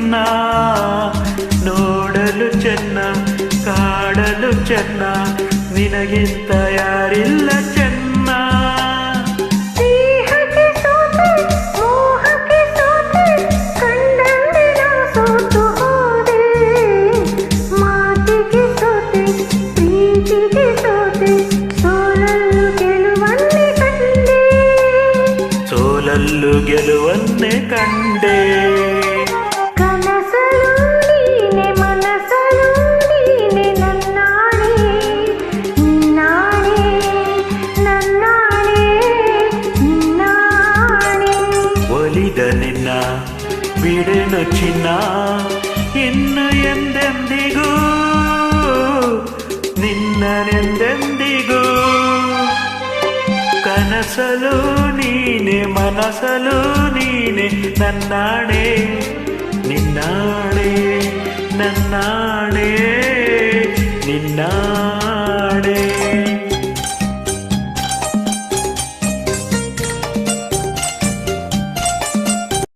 ಚಿನ್ನ, ನೋಡಲು ಚೆನ್ನ, ಕಾಡಲು ಚೆನ್ನ, ನಿನಗಿಂತ ಯಾರಿಲ್ಲ ಚೆನ್ನ. ಸೋಲಲ್ಲು ಗೆಲುವನ್ನೇ ಕಂಡೆ, ಕನಸಲು ನೀನೆ ಮನಸಲು ನೀನೆ, ನನ್ನಾಣೆ ನಿನ್ನಾಣೆ, ನನ್ನಾಣೆ ನಿನ್ನಾಣೆ. ಒಲಿದ ನಿನ್ನ ಬಿಡೆನು ಚಿನ್ನ, ಇನ್ನು ಎಂದೆಂದಿಗೂ ನಿನ್ನನೆಂದೆಂದಿಗೂ. ಕನಸಲು ನೀನೆ ಮನಸಲು ನೀನೆ, ನನ್ನಾಣೆ ನಿನ್ನಾಣೆ, ನನ್ನಾಣೆ ನಿನ್ನಾಣೆ.